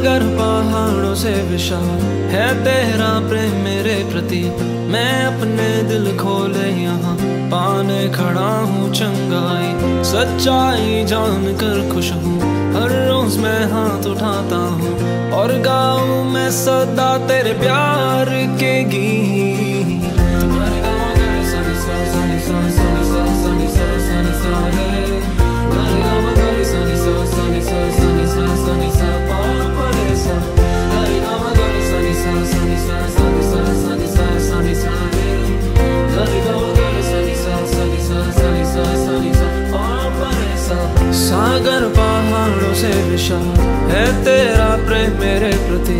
सागर पहाड़ों से विशाल है तेरा प्रेम मेरे प्रति। मैं अपने दिल खोले यहाँ पाने खड़ा हूँ चंगाई। सच्चाई जानकर खुश हूँ, हर रोज मैं हाथ उठाता हूँ और गाऊँ मैं सदा तेरे प्यार के गीत। सागर पहाड़ों से विशाल है तेरा प्रेम मेरे प्रति।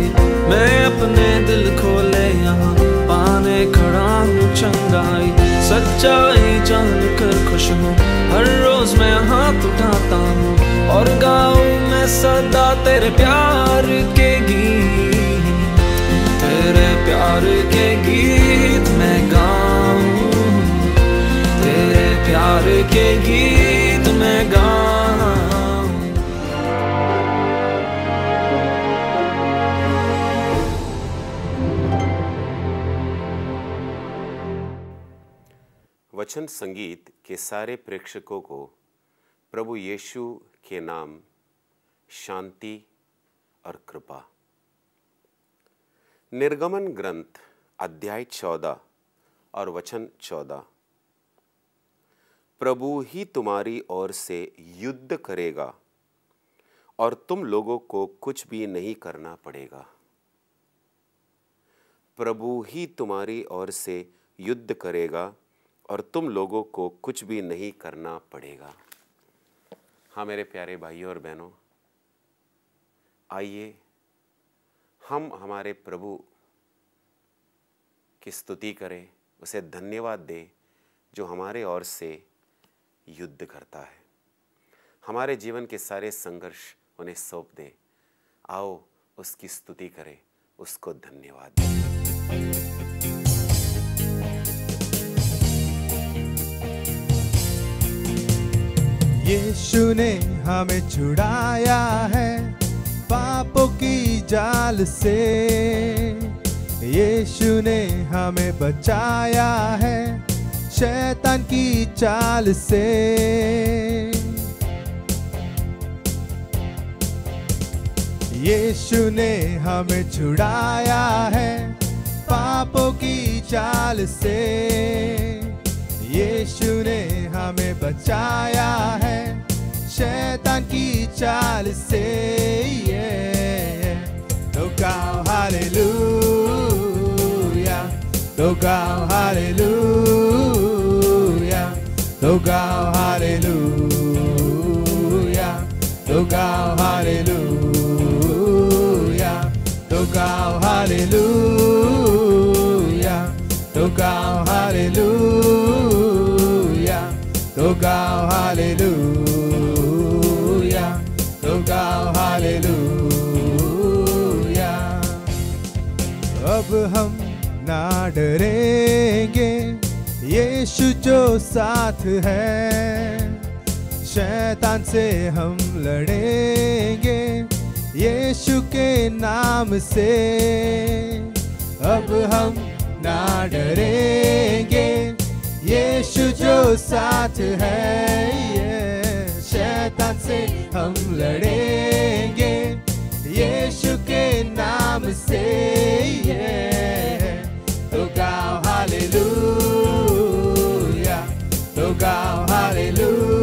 मैं अपने दिल खोले यहाँ पाने खड़ा हूँ चंगाई। सच्चाई जानकर खुश हूँ, हर रोज मैं हाथ उठाता हूँ और गाऊँ मैं सदा तेरे प्यार के गीत। तेरे प्यार के गीत मैं गाऊँ, तेरे प्यार के गीत मैं गाऊँ। वचन संगीत के सारे प्रेक्षकों को प्रभु यीशु के नाम शांति और कृपा। निर्गमन ग्रंथ अध्याय 14 और वचन 14। प्रभु ही तुम्हारी ओर से युद्ध करेगा और तुम लोगों को कुछ भी नहीं करना पड़ेगा। प्रभु ही तुम्हारी ओर से युद्ध करेगा और तुम लोगों को कुछ भी नहीं करना पड़ेगा। हाँ मेरे प्यारे भाइयों और बहनों, आइए हम हमारे प्रभु की स्तुति करें, उसे धन्यवाद दें जो हमारे ओर से युद्ध करता है। हमारे जीवन के सारे संघर्ष उन्हें सौंप दें। आओ उसकी स्तुति करें, उसको धन्यवाद दें। यीशु ने हमें छुड़ाया है पापों की जाल से। यीशु ने हमें बचाया है शैतान की चाल से। यीशु ने हमें छुड़ाया है पापों की चाल से। यीशु ने हमें बचाया है शैतान की चाल से। तो गाओ हालेलुया, तो गाओ हालेलुया, तो गाओ हालेलुया, तो गाओ हालेलुया, तो गाओ हालेलुया, तो गाओ हालेलुया, तो गाओ हालेलुया, तो गाओ हालेलुया। अब हम ना डरेंगे, यीशु जो साथ है। शैतान से हम लड़ेंगे यीशु के नाम से। अब हम ना डरेंगे, यीशु जो साथ है। शैतान से हम लड़ेंगे यीशु के नाम से। तो गाओ हालेलुया, तो गाओ हालेलुया,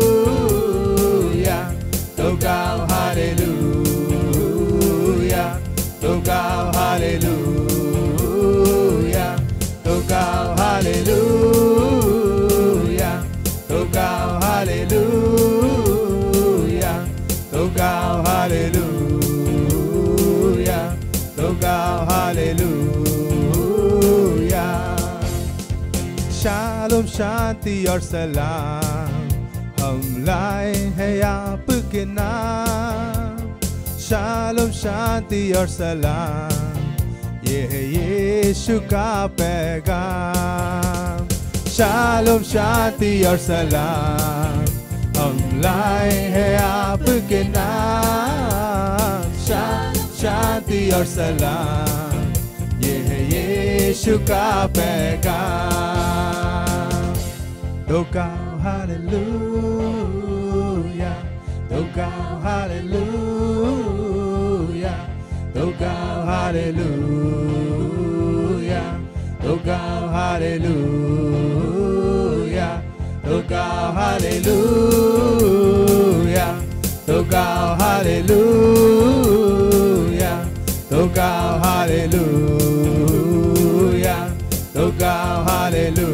तो गाओ हालेलुया, तो गाओ हालेलुया, तो गाओ हालेलुया, तो गाओ हालेलुया, तो गाओ हालेलुया, तो गाओ हालेलुया। शालोम शांति और सलाम हम लाए हैं आपके नाम। शालोम शांति और सलाम, ये है यीशु का पैगाम। शालोम शांति और सलाम हम लाए हैं आपके नाम। शांति और सलाम, ये है यीशु का पैगाम। तो गाओ हालेलुया, तो गाओ हालेलुया, तो गाओ हालेलुया, तो गाओ हालेलुया, तो गाओ हालेलुया, तो गाओ हालेलुया, तो गाओ हालेलुया, तो गाओ हालेलुया,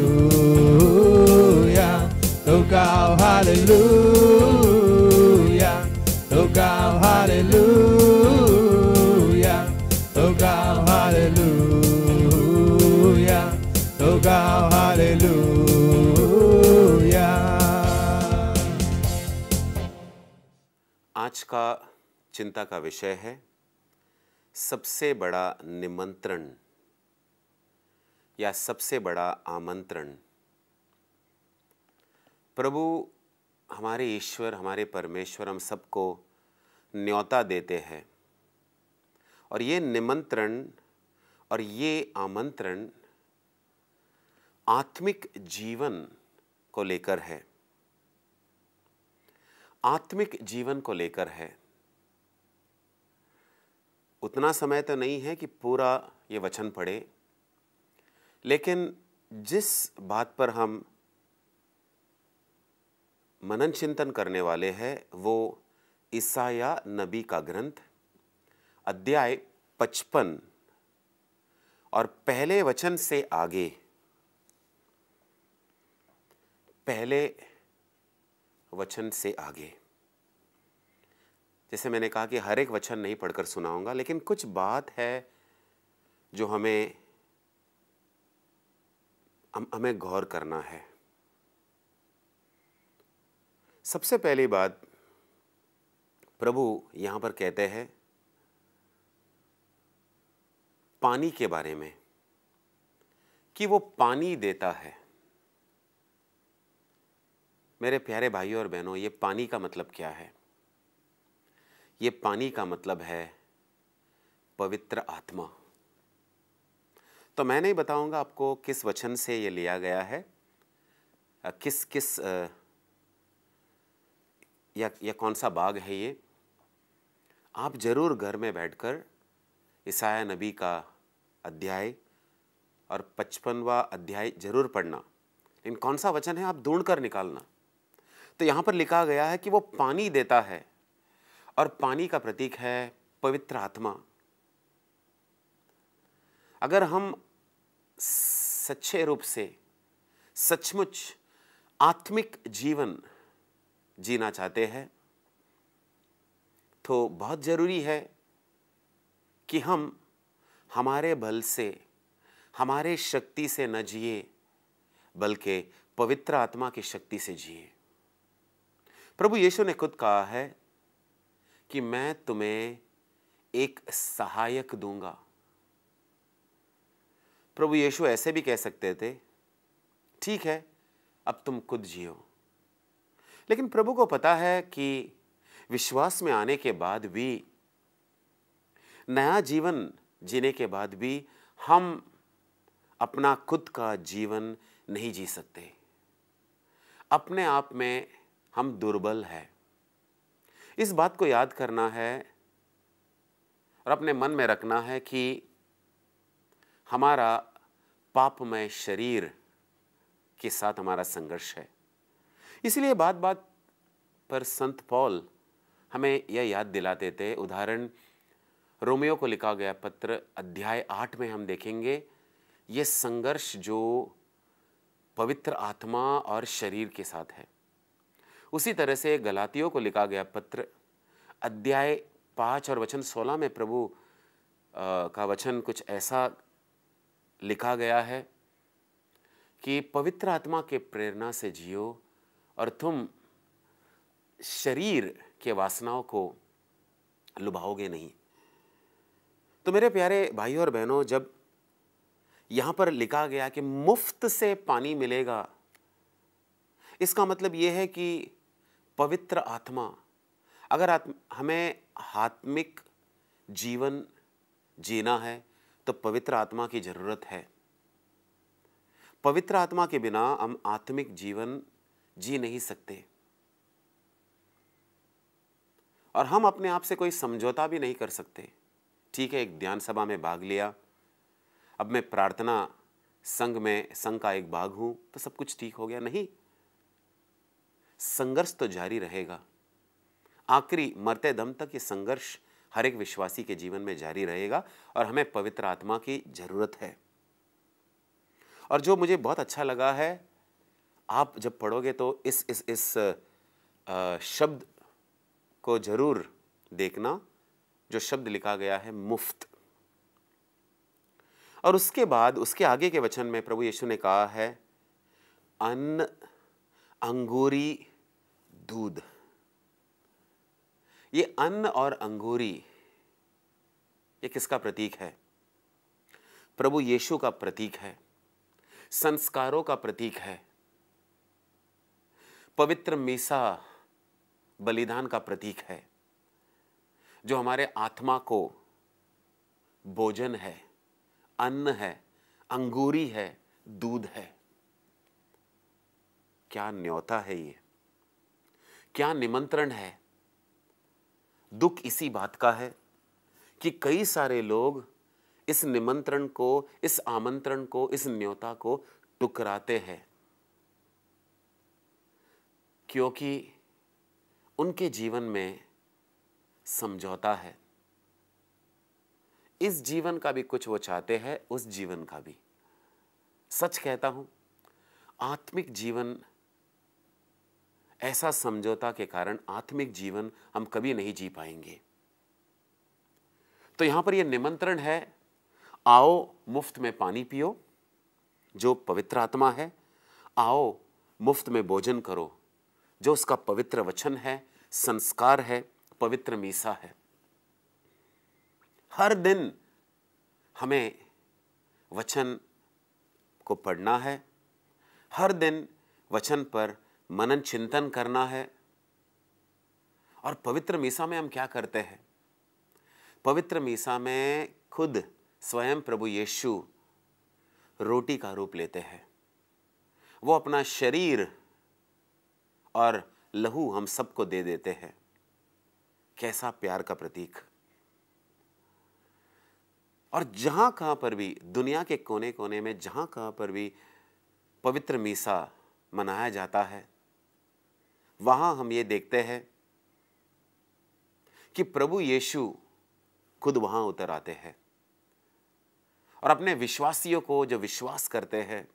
तो गाओ हालेलुया, तो गाओ हालेलुया, तो गाओ हालेलुया, तो गाओ हालेलुया। आज का चिंता का विषय है सबसे बड़ा निमंत्रण या सबसे बड़ा आमंत्रण। प्रभु हमारे ईश्वर, हमारे परमेश्वर हम सबको न्योता देते हैं, और ये निमंत्रण और ये आमंत्रण आत्मिक जीवन को लेकर है, आत्मिक जीवन को लेकर है। उतना समय तो नहीं है कि पूरा ये वचन पढ़े, लेकिन जिस बात पर हम मनन चिंतन करने वाले हैं वो ईसाया नबी का ग्रंथ अध्याय 55 और पहले वचन से आगे, पहले वचन से आगे। जैसे मैंने कहा कि हर एक वचन नहीं पढ़कर सुनाऊंगा, लेकिन कुछ बात है जो हमें गौर करना है। सबसे पहली बात प्रभु यहां पर कहते हैं पानी के बारे में, कि वो पानी देता है। मेरे प्यारे भाइयों और बहनों, ये पानी का मतलब क्या है? ये पानी का मतलब है पवित्र आत्मा। तो मैं नहीं बताऊंगा आपको किस वचन से ये लिया गया है, किस या कौन सा बाग है ये। आप जरूर घर में बैठकर ईसाया नबी का अध्याय और 55वां अध्याय जरूर पढ़ना, लेकिन कौन सा वचन है आप ढूंढ कर निकालना। तो यहां पर लिखा गया है कि वो पानी देता है, और पानी का प्रतीक है पवित्र आत्मा। अगर हम सच्चे रूप से सचमुच आत्मिक जीवन जीना चाहते हैं तो बहुत जरूरी है कि हम हमारे बल से, हमारे शक्ति से न जिए, बल्कि पवित्र आत्मा की शक्ति से जिए। प्रभु यीशु ने खुद कहा है कि मैं तुम्हें एक सहायक दूंगा। प्रभु यीशु ऐसे भी कह सकते थे, ठीक है अब तुम खुद जियो, लेकिन प्रभु को पता है कि विश्वास में आने के बाद भी, नया जीवन जीने के बाद भी हम अपना खुद का जीवन नहीं जी सकते। अपने आप में हम दुर्बल हैं। इस बात को याद करना है और अपने मन में रखना है कि हमारा पापमय शरीर के साथ हमारा संघर्ष है। इसलिए बात बात पर संत पौल हमें यह याद दिलाते थे। उदाहरण रोमियो को लिखा गया पत्र अध्याय 8 में हम देखेंगे ये संघर्ष जो पवित्र आत्मा और शरीर के साथ है। उसी तरह से गलातियों को लिखा गया पत्र अध्याय 5 और वचन 16 में प्रभु का वचन कुछ ऐसा लिखा गया है कि पवित्र आत्मा के प्रेरणा से जियो और तुम शरीर के वासनाओं को लुभाओगे नहीं। तो मेरे प्यारे भाइयों और बहनों, जब यहां पर लिखा गया कि मुफ्त से पानी मिलेगा, इसका मतलब यह है कि पवित्र आत्मा अगर हमें आत्मिक जीवन जीना है तो पवित्र आत्मा की जरूरत है। पवित्र आत्मा के बिना हम आत्मिक जीवन जी नहीं सकते और हम अपने आप से कोई समझौता भी नहीं कर सकते। ठीक है, एक ध्यान सभा में भाग लिया, अब मैं प्रार्थना संघ का एक भाग हूं तो सब कुछ ठीक हो गया, नहीं। संघर्ष तो जारी रहेगा, आखिरी मरते दम तक ये संघर्ष हर एक विश्वासी के जीवन में जारी रहेगा और हमें पवित्र आत्मा की जरूरत है। और जो मुझे बहुत अच्छा लगा है, आप जब पढ़ोगे तो इस शब्द को जरूर देखना, जो शब्द लिखा गया है मुफ्त। और उसके बाद उसके आगे के वचन में प्रभु यीशु ने कहा है अन्न, अंगूरी दूध। ये अन्न और अंगूरी ये किसका प्रतीक है? प्रभु यीशु का प्रतीक है, संस्कारों का प्रतीक है, पवित्र मीसा बलिदान का प्रतीक है, जो हमारे आत्मा को भोजन है, अन्न है, अंगूरी है, दूध है। क्या न्योता है ये, क्या निमंत्रण है। दुख इसी बात का है कि कई सारे लोग इस निमंत्रण को, इस आमंत्रण को, इस न्योता को टुकराते हैं, क्योंकि उनके जीवन में समझौता है। इस जीवन का भी कुछ वो चाहते हैं, उस जीवन का भी। सच कहता हूं, आत्मिक जीवन, ऐसा समझौता के कारण आत्मिक जीवन हम कभी नहीं जी पाएंगे। तो यहां पर यह निमंत्रण है, आओ मुफ्त में पानी पियो जो पवित्र आत्मा है, आओ मुफ्त में भोजन करो जो उसका पवित्र वचन है, संस्कार है, पवित्र मीसा है। हर दिन हमें वचन को पढ़ना है, हर दिन वचन पर मनन चिंतन करना है। और पवित्र मीसा में हम क्या करते हैं? पवित्र मीसा में खुद स्वयं प्रभु यीशु रोटी का रूप लेते हैं। वो अपना शरीर और लहू हम सबको दे देते हैं। कैसा प्यार का प्रतीक। और जहां कहां पर भी, दुनिया के कोने कोने में जहां कहां पर भी पवित्र मीसा मनाया जाता है, वहां हम ये देखते हैं कि प्रभु यीशु खुद वहां उतर आते हैं और अपने विश्वासियों को, जो विश्वास करते हैं,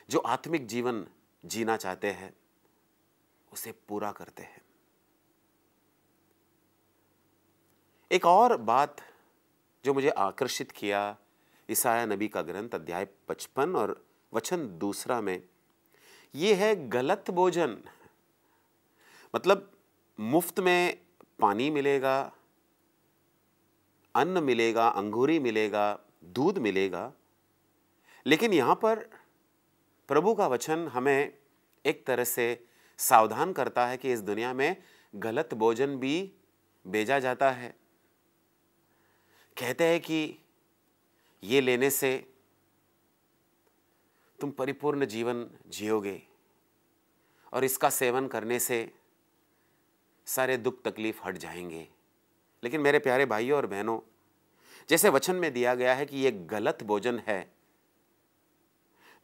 जो आत्मिक जीवन जीना चाहते हैं, उसे पूरा करते हैं। एक और बात जो मुझे आकर्षित किया, यशायाह नबी का ग्रंथ अध्याय 55 और वचन 2 में, यह है गलत भोजन। मतलब मुफ्त में पानी मिलेगा, अन्न मिलेगा, अंगूरी मिलेगा, दूध मिलेगा, लेकिन यहां पर प्रभु का वचन हमें एक तरह से सावधान करता है कि इस दुनिया में गलत भोजन भी भेजा जाता है। कहते हैं कि ये लेने से तुम परिपूर्ण जीवन जियोगे और इसका सेवन करने से सारे दुख तकलीफ हट जाएंगे। लेकिन मेरे प्यारे भाइयों और बहनों, जैसे वचन में दिया गया है कि यह गलत भोजन है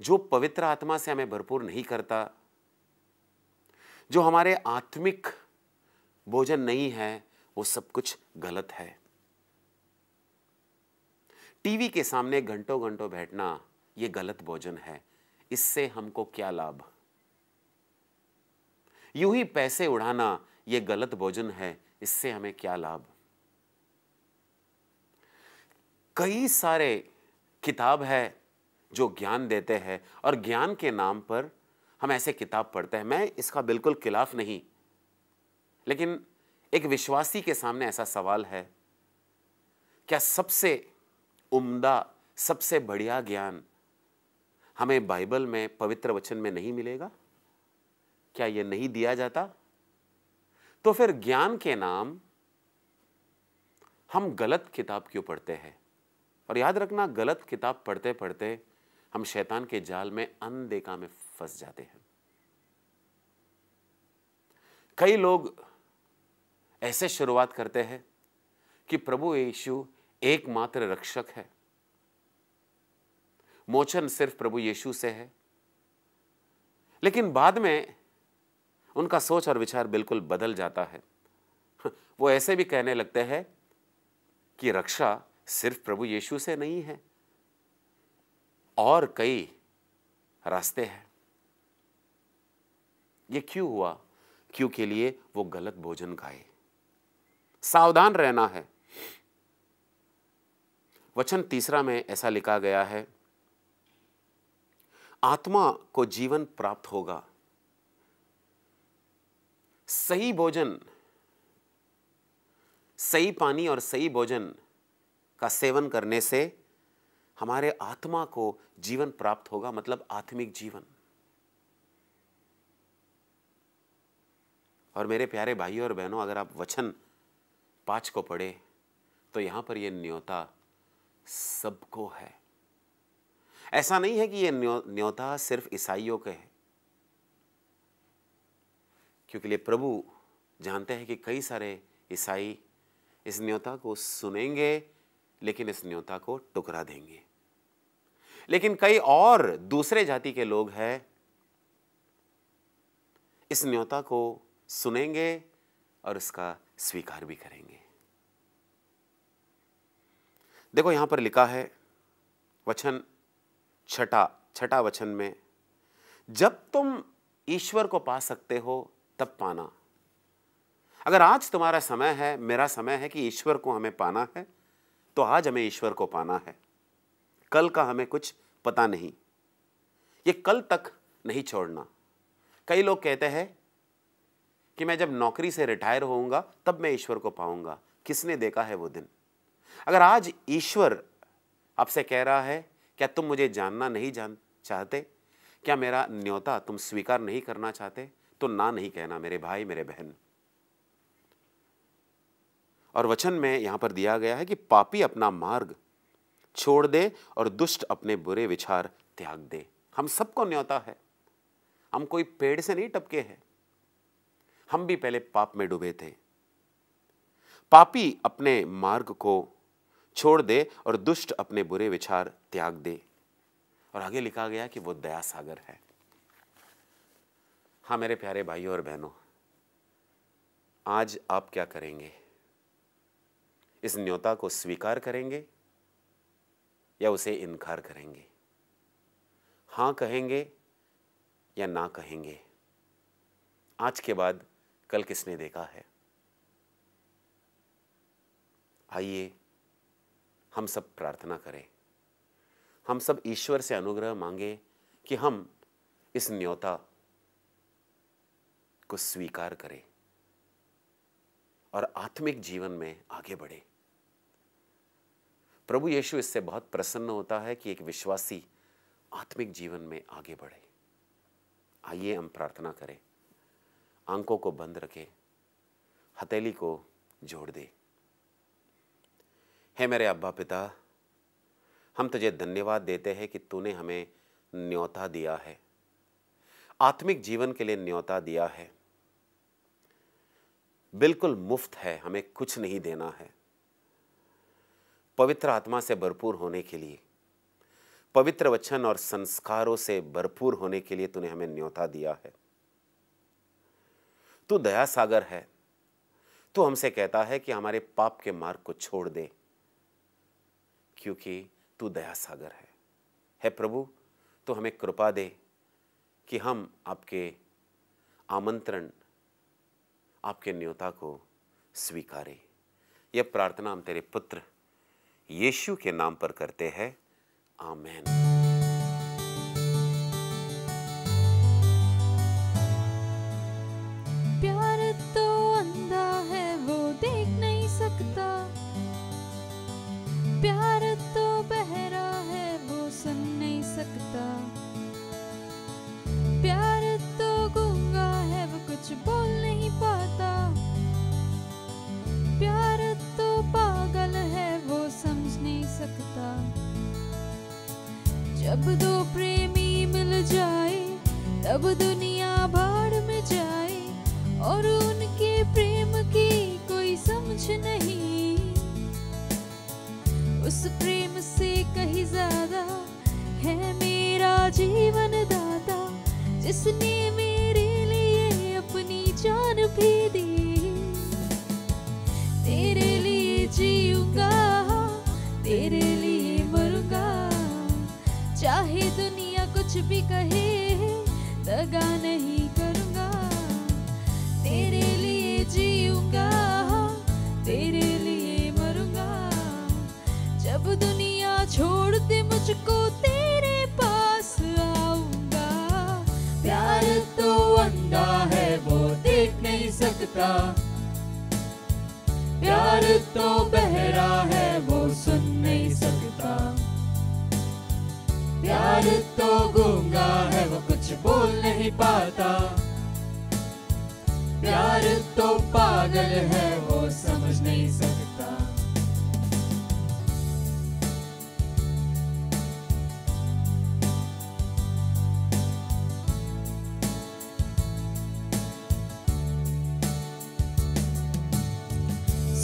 जो पवित्र आत्मा से हमें भरपूर नहीं करता, जो हमारे आत्मिक भोजन नहीं है, वो सब कुछ गलत है। टीवी के सामने घंटों घंटों बैठना ये गलत भोजन है। इससे हमको क्या लाभ? यूं ही पैसे उड़ाना ये गलत भोजन है, इससे हमें क्या लाभ? कई सारे किताब है जो ज्ञान देते हैं और ज्ञान के नाम पर हम ऐसे किताब पढ़ते हैं। मैं इसका बिल्कुल खिलाफ नहीं, लेकिन एक विश्वासी के सामने ऐसा सवाल है, क्या सबसे उम्दा, सबसे बढ़िया ज्ञान हमें बाइबल में, पवित्र वचन में नहीं मिलेगा? क्या यह नहीं दिया जाता? तो फिर ज्ञान के नाम हम गलत किताब क्यों पढ़ते हैं? और याद रखना, गलत किताब पढ़ते पढ़ते हम शैतान के जाल में अनदेखा में फंस जाते हैं। कई लोग ऐसे शुरुआत करते हैं कि प्रभु यीशु एकमात्र रक्षक है, मोचन सिर्फ प्रभु यीशु से है, लेकिन बाद में उनका सोच और विचार बिल्कुल बदल जाता है। वो ऐसे भी कहने लगते हैं कि रक्षा सिर्फ प्रभु यीशु से नहीं है, और कई रास्ते हैं। ये क्यों हुआ? क्योंकि लिए वो गलत भोजन खाए। सावधान रहना है। वचन 3 में ऐसा लिखा गया है, आत्मा को जीवन प्राप्त होगा। सही भोजन, सही पानी और सही भोजन का सेवन करने से हमारे आत्मा को जीवन प्राप्त होगा, मतलब आत्मिक जीवन। और मेरे प्यारे भाइयों और बहनों, अगर आप वचन 5 को पढ़े तो यहां पर यह न्योता सबको है। ऐसा नहीं है कि यह न्योता सिर्फ ईसाइयों के है, क्योंकि लिए प्रभु जानते हैं कि कई सारे ईसाई इस न्योता को सुनेंगे लेकिन इस न्योता को टुकरा देंगे। लेकिन कई और दूसरे जाति के लोग हैं, इस न्योता को सुनेंगे और इसका स्वीकार भी करेंगे। देखो यहां पर लिखा है वचन छठा वचन में, जब तुम ईश्वर को पा सकते हो तब पाना। अगर आज तुम्हारा समय है, मेरा समय है कि ईश्वर को हमें पाना है, तो आज हमें ईश्वर को पाना है। कल का हमें कुछ पता नहीं, ये कल तक नहीं छोड़ना। कई लोग कहते हैं कि मैं जब नौकरी से रिटायर होऊंगा तब मैं ईश्वर को पाऊंगा। किसने देखा है वो दिन? अगर आज ईश्वर आपसे कह रहा है, क्या तुम मुझे जानना नहीं चाहते? क्या मेरा न्योता तुम स्वीकार नहीं करना चाहते? तो ना नहीं कहना मेरे भाई, मेरे बहन। और वचन में यहां पर दिया गया है कि पापी अपना मार्ग छोड़ दे और दुष्ट अपने बुरे विचार त्याग दे। हम सबको न्योता है। हम कोई पेड़ से नहीं टपके हैं, हम भी पहले पाप में डूबे थे। पापी अपने मार्ग को छोड़ दे और दुष्ट अपने बुरे विचार त्याग दे। और आगे लिखा गया कि वो दया सागर है। हाँ मेरे प्यारे भाइयों और बहनों, आज आप क्या करेंगे? इस न्योता को स्वीकार करेंगे या उसे इनकार करेंगे? हां कहेंगे या ना कहेंगे? आज के बाद कल किसने देखा है? आइए हम सब प्रार्थना करें। हम सब ईश्वर से अनुग्रह मांगे कि हम इस न्योता को स्वीकार करें और आत्मिक जीवन में आगे बढ़े। प्रभु यीशु इससे बहुत प्रसन्न होता है कि एक विश्वासी आत्मिक जीवन में आगे बढ़े। आइए हम प्रार्थना करें। आंखों को बंद रखें, हथेली को जोड़ दे। हे मेरे अब्बा पिता, हम तुझे धन्यवाद देते हैं कि तूने हमें न्योता दिया है, आत्मिक जीवन के लिए न्योता दिया है। बिल्कुल मुफ्त है, हमें कुछ नहीं देना है। पवित्र आत्मा से भरपूर होने के लिए, पवित्र वचन और संस्कारों से भरपूर होने के लिए तूने हमें न्योता दिया है। तू दया सागर है। तू हमसे कहता है कि हमारे पाप के मार्ग को छोड़ दे, क्योंकि तू दया सागर है। हे प्रभु, तो हमें कृपा दे कि हम आपके आमंत्रण, आपके न्योता को स्वीकारें। यह प्रार्थना हम तेरे पुत्र यीशु के नाम पर करते हैं। आमीन। प्यार तो अंधा है, वो देख नहीं सकता। प्यार तो बहरा है, वो सुन नहीं सकता। प्यार तो गूंगा है, वो कुछ बोल नहीं पाता। प्यार तो पागल जब दो प्रेमी मिल जाए तब दुनिया भाड़ में जाए, और उनके प्रेम की कोई समझ नहीं। उस प्रेम से कहीं ज्यादा है मेरा जीवन दाता, जिसने मेरे लिए अपनी जान भी दी। तेरे लिए जीऊंगा, तेरे लिए मरूंगा, चाहे दुनिया कुछ भी कहे दगा नहीं करूंगा। तेरे लिए जीऊंगा, तेरे लिए मरूंगा, जब दुनिया छोड़ दे मुझको तेरे पास आऊंगा। प्यार तो अंधा है वो देख नहीं सकता, प्यार तो बहरा है वो सुन नहीं सकता, प्यार तो गूंगा है वो कुछ बोल नहीं पाता, प्यार तो पागल है वो समझ नहीं सकता।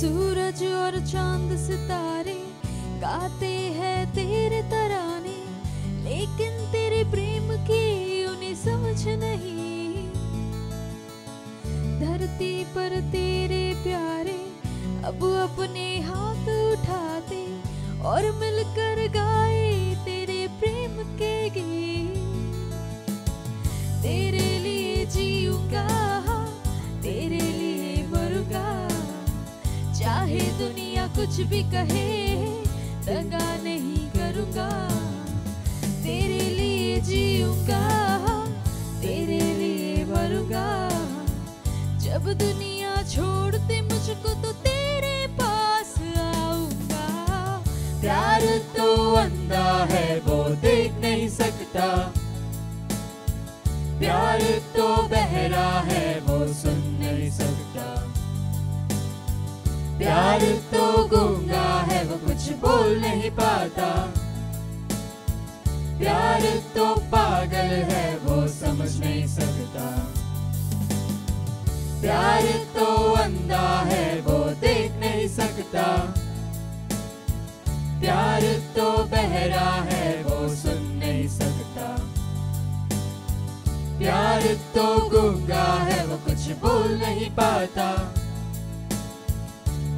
सूरज और चांद सितारे गाते हैं तेरे तराने, लेकिन तेरे प्रेम की उन्हें समझ नहीं। धरती पर तेरे प्यारे अब अपने हाथ उठाते और मिलकर गाए तेरे प्रेम के गीत। तेरे लिए जीऊंगा, तेरे लिए मरूंगा, चाहे दुनिया कुछ भी कहे दगा नहीं करूंगा। तेरे लिए जीऊंगा, तेरे लिए मरूंगा, जब दुनिया छोड़ दे मुझको तो तेरे पास आऊंगा। प्यार तो अंधा है वो देख नहीं सकता, प्यार तो बहरा है वो सुन नहीं सकता, प्यार तो गूंगा है वो कुछ बोल नहीं पाता, प्यार तो पागल है वो समझ नहीं सकता। प्यार तो अंधा है वो देख नहीं सकता, प्यार तो बहरा है वो सुन नहीं सकता, प्यार तो गूंगा है वो कुछ बोल नहीं पाता,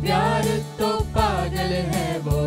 प्यार तो पागल है वो